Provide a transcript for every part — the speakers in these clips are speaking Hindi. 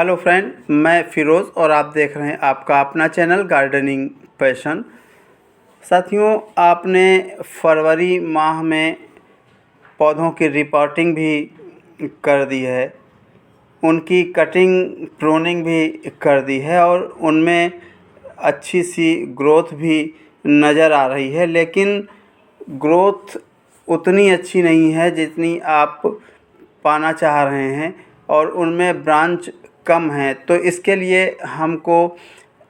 हेलो फ्रेंड, मैं फ़िरोज़ और आप देख रहे हैं आपका अपना चैनल गार्डनिंग पैशन। साथियों, आपने फरवरी माह में पौधों की रिपोर्टिंग भी कर दी है, उनकी कटिंग प्रूनिंग भी कर दी है और उनमें अच्छी सी ग्रोथ भी नज़र आ रही है, लेकिन ग्रोथ उतनी अच्छी नहीं है जितनी आप पाना चाह रहे हैं और उनमें ब्रांच कम हैं। तो इसके लिए हमको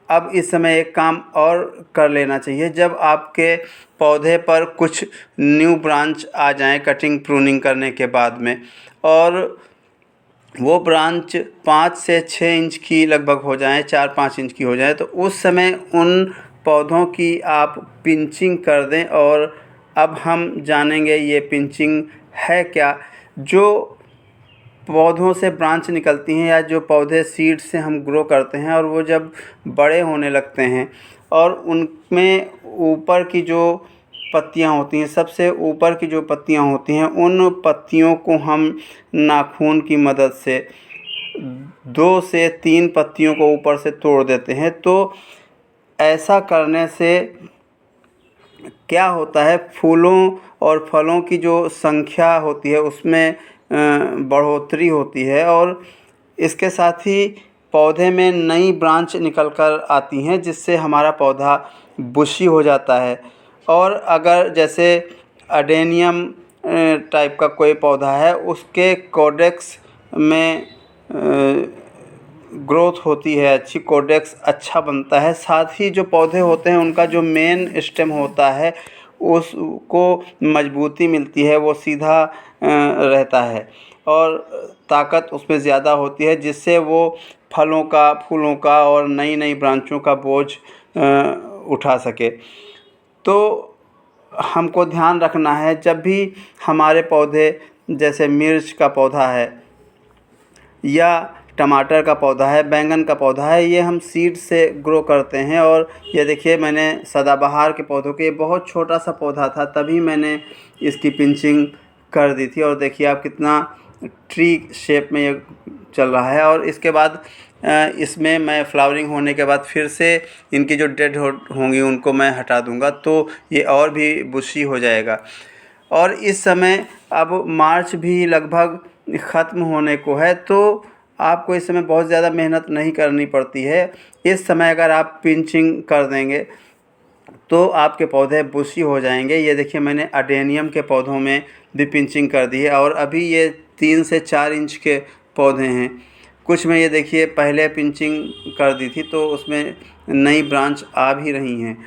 अब इस समय एक काम और कर लेना चाहिए। जब आपके पौधे पर कुछ न्यू ब्रांच आ जाएं कटिंग प्रूनिंग करने के बाद में, और वो ब्रांच 5 से 6 इंच की लगभग हो जाएं, 4-5 इंच की हो जाए, तो उस समय उन पौधों की आप पिंचिंग कर दें। और अब हम जानेंगे ये पिंचिंग है क्या। जो पौधों से ब्रांच निकलती हैं या जो पौधे सीड से हम ग्रो करते हैं और वो जब बड़े होने लगते हैं और उनमें ऊपर की जो पत्तियां होती हैं, सबसे ऊपर की जो पत्तियां होती हैं, उन पत्तियों को हम नाखून की मदद से 2 से 3 पत्तियों को ऊपर से तोड़ देते हैं। तो ऐसा करने से क्या होता है, फूलों और फलों की जो संख्या होती है उसमें बढ़ोतरी होती है और इसके साथ ही पौधे में नई ब्रांच निकल कर आती हैं, जिससे हमारा पौधा बुशी हो जाता है। और अगर जैसे अडेनियम टाइप का कोई पौधा है, उसके कॉडेक्स में ग्रोथ होती है, अच्छी कॉडेक्स अच्छा बनता है। साथ ही जो पौधे होते हैं उनका जो मेन स्टेम होता है उसको मजबूती मिलती है, वो सीधा रहता है और ताकत उसमें ज़्यादा होती है, जिससे वो फलों का, फूलों का और नई नई ब्रांचों का बोझ उठा सके। तो हमको ध्यान रखना है, जब भी हमारे पौधे जैसे मिर्च का पौधा है या टमाटर का पौधा है, बैंगन का पौधा है, ये हम सीड से ग्रो करते हैं। और ये देखिए, मैंने सदाबहार के पौधों के, ये बहुत छोटा सा पौधा था, तभी मैंने इसकी पिंचिंग कर दी थी और देखिए आप कितना ट्री शेप में ये चल रहा है। और इसके बाद इसमें मैं फ्लावरिंग होने के बाद फिर से इनकी जो डेड होंगी उनको मैं हटा दूंगा, तो ये और भी बुशी हो जाएगा। और इस समय अब मार्च भी लगभग ख़त्म होने को है, तो आपको इस समय बहुत ज़्यादा मेहनत नहीं करनी पड़ती है। इस समय अगर आप पिंचिंग कर देंगे तो आपके पौधे बुशी हो जाएंगे। ये देखिए, मैंने अडेनियम के पौधों में भी पिंचिंग कर दी है और अभी ये 3 से 4 इंच के पौधे हैं। कुछ में ये देखिए पहले पिंचिंग कर दी थी तो उसमें नई ब्रांच आ भी रही हैं।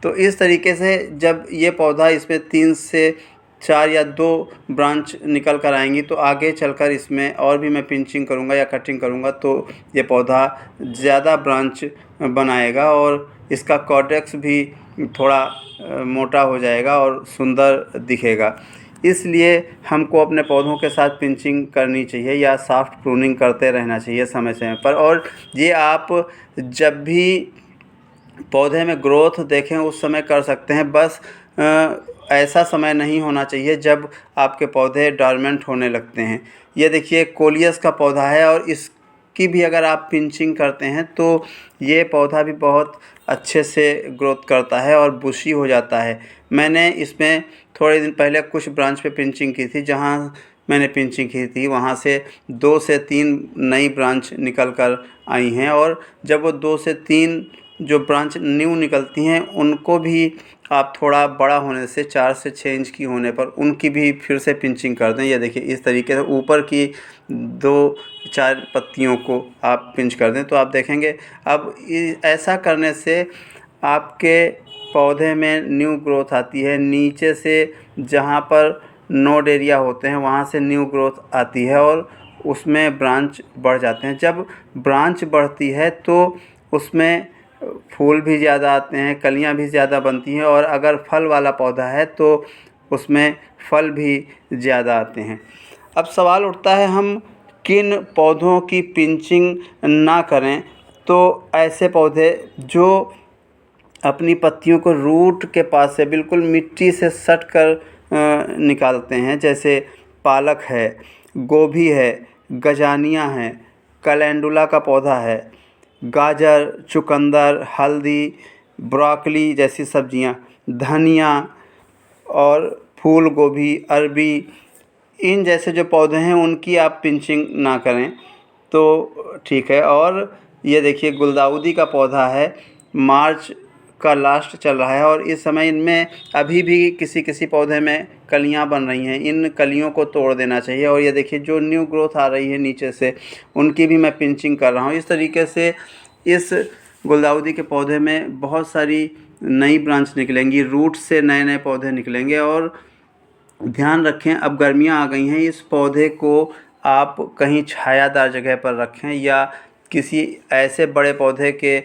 तो इस तरीके से जब ये पौधा इसमें 3 से 4 या 2 ब्रांच निकल कर आएंगी, तो आगे चलकर इसमें और भी मैं पिंचिंग करूँगा या कटिंग करूँगा, तो ये पौधा ज़्यादा ब्रांच बनाएगा और इसका कॉर्टेक्स भी थोड़ा मोटा हो जाएगा और सुंदर दिखेगा। इसलिए हमको अपने पौधों के साथ पिंचिंग करनी चाहिए या सॉफ्ट प्रूनिंग करते रहना चाहिए समय समय पर। और ये आप जब भी पौधे में ग्रोथ देखें उस समय कर सकते हैं, बस ऐसा समय नहीं होना चाहिए जब आपके पौधे डॉर्मेंट होने लगते हैं। ये देखिए, कोलियस का पौधा है और इसकी भी अगर आप पिंचिंग करते हैं तो ये पौधा भी बहुत अच्छे से ग्रोथ करता है और बुशी हो जाता है। मैंने इसमें थोड़े दिन पहले कुछ ब्रांच पे पिंचिंग की थी, जहाँ मैंने पिंचिंग की थी वहाँ से 2 से 3 नई ब्रांच निकल कर आई हैं। और जब वो 2 से 3 जो ब्रांच न्यू निकलती हैं उनको भी आप थोड़ा बड़ा होने से 4 से 6 इंच की होने पर उनकी भी फिर से पिंचिंग कर दें। ये देखिए, इस तरीके से ऊपर की 2-4 पत्तियों को आप पिंच कर दें तो आप देखेंगे अब ऐसा करने से आपके पौधे में न्यू ग्रोथ आती है। नीचे से जहाँ पर नोड एरिया होते हैं वहाँ से न्यू ग्रोथ आती है और उसमें ब्रांच बढ़ जाते हैं। जब ब्रांच बढ़ती है तो उसमें फूल भी ज़्यादा आते हैं, कलियां भी ज़्यादा बनती हैं और अगर फल वाला पौधा है तो उसमें फल भी ज़्यादा आते हैं। अब सवाल उठता है, हम किन पौधों की पिंचिंग ना करें। तो ऐसे पौधे जो अपनी पत्तियों को रूट के पास से बिल्कुल मिट्टी से सट कर निकालते हैं, जैसे पालक है, गोभी है, गजानिया है, कैलेंडुला का पौधा है, गाजर, चुकंदर, हल्दी, ब्रोकली जैसी सब्जियां, धनिया और फूल गोभी, अरबी, इन जैसे जो पौधे हैं उनकी आप पिंचिंग ना करें तो ठीक है। और ये देखिए गुलदाउदी का पौधा है, मार्च का लास्ट चल रहा है और इस समय इनमें अभी भी किसी किसी पौधे में कलियां बन रही हैं, इन कलियों को तोड़ देना चाहिए। और ये देखिए जो न्यू ग्रोथ आ रही है नीचे से, उनकी भी मैं पिंचिंग कर रहा हूँ। इस तरीके से इस गुलदाउदी के पौधे में बहुत सारी नई ब्रांच निकलेंगी, रूट से नए नए पौधे निकलेंगे। और ध्यान रखें, अब गर्मियां आ गई हैं, इस पौधे को आप कहीं छायादार जगह पर रखें या किसी ऐसे बड़े पौधे के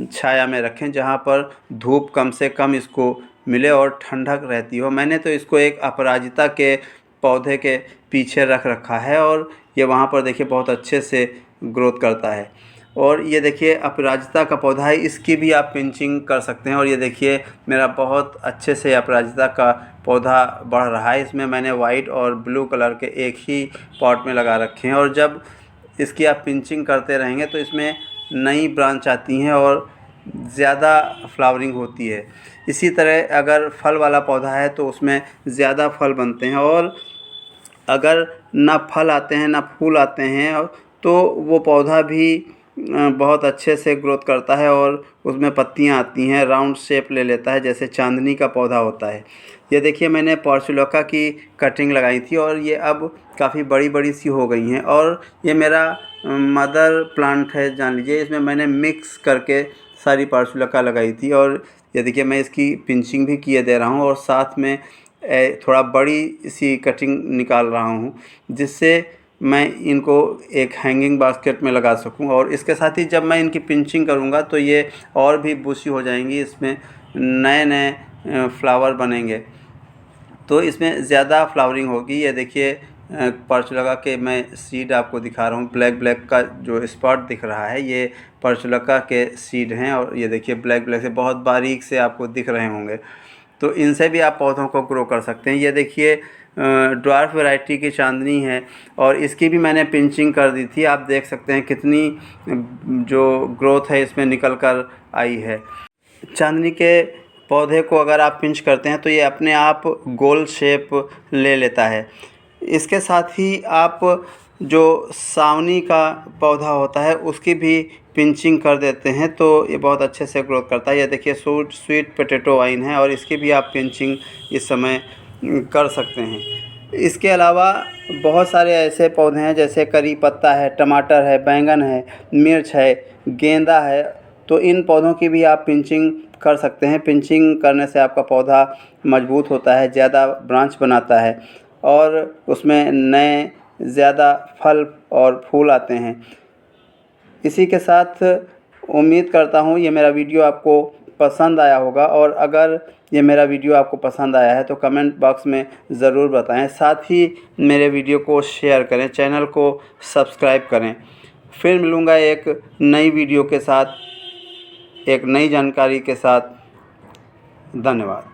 छाया में रखें जहां पर धूप कम से कम इसको मिले और ठंडक रहती हो। मैंने तो इसको एक अपराजिता के पौधे के पीछे रख रखा है और ये वहाँ पर देखिए बहुत अच्छे से ग्रोथ करता है। और ये देखिए अपराजिता का पौधा है, इसकी भी आप पिंचिंग कर सकते हैं। और ये देखिए मेरा बहुत अच्छे से अपराजिता का पौधा बढ़ रहा है। इसमें मैंने वाइट और ब्लू कलर के एक ही पॉट में लगा रखे हैं और जब इसकी आप पिंचिंग करते रहेंगे तो इसमें नई ब्रांच आती हैं और ज़्यादा फ्लावरिंग होती है। इसी तरह अगर फल वाला पौधा है तो उसमें ज़्यादा फल बनते हैं और अगर ना फल आते हैं ना फूल आते हैं तो वो पौधा भी बहुत अच्छे से ग्रोथ करता है और उसमें पत्तियां आती हैं, राउंड शेप ले लेता है जैसे चांदनी का पौधा होता है। ये देखिए मैंने पोर्चुलाका की कटिंग लगाई थी और ये अब काफ़ी बड़ी बड़ी सी हो गई हैं। और ये मेरा मदर प्लांट है जान लीजिए, इसमें मैंने मिक्स करके सारी पोर्चुलाका लगाई थी। और ये देखिए मैं इसकी पिंचिंग भी किए दे रहा हूँ और साथ में थोड़ा बड़ी सी कटिंग निकाल रहा हूँ जिससे मैं इनको एक हैंगिंग बास्केट में लगा सकूं। और इसके साथ ही जब मैं इनकी पिंचिंग करूंगा तो ये और भी बुशी हो जाएंगी, इसमें नए नए फ्लावर बनेंगे तो इसमें ज़्यादा फ्लावरिंग होगी। ये देखिए पोर्चुलाका के मैं सीड आपको दिखा रहा हूँ, ब्लैक ब्लैक का जो स्पॉट दिख रहा है ये पोर्चुलाका के सीड हैं। और ये देखिए ब्लैक ब्लैक से बहुत बारीक से आपको दिख रहे होंगे, तो इनसे भी आप पौधों को ग्रो कर सकते हैं। ये देखिए ड्वार्फ वैरायटी की चांदनी है और इसकी भी मैंने पिंचिंग कर दी थी। आप देख सकते हैं कितनी जो ग्रोथ है इसमें निकल कर आई है। चांदनी के पौधे को अगर आप पिंच करते हैं तो ये अपने आप गोल शेप ले लेता है। इसके साथ ही आप जो सावनी का पौधा होता है उसकी भी पिंचिंग कर देते हैं तो ये बहुत अच्छे से ग्रोथ करता है। ये देखिए स्वीट पोटैटो वाइन है और इसकी भी आप पिंचिंग इस समय कर सकते हैं। इसके अलावा बहुत सारे ऐसे पौधे हैं जैसे करी पत्ता है, टमाटर है, बैंगन है, मिर्च है, गेंदा है, तो इन पौधों की भी आप पिंचिंग कर सकते हैं। पिंचिंग करने से आपका पौधा मजबूत होता है, ज़्यादा ब्रांच बनाता है और उसमें नए ज़्यादा फल और फूल आते हैं। इसी के साथ उम्मीद करता हूँ ये मेरा वीडियो आपको पसंद आया होगा और अगर ये मेरा वीडियो आपको पसंद आया है तो कमेंट बॉक्स में ज़रूर बताएं। साथ ही मेरे वीडियो को शेयर करें, चैनल को सब्सक्राइब करें। फिर मिलूँगा एक नई वीडियो के साथ, एक नई जानकारी के साथ। धन्यवाद।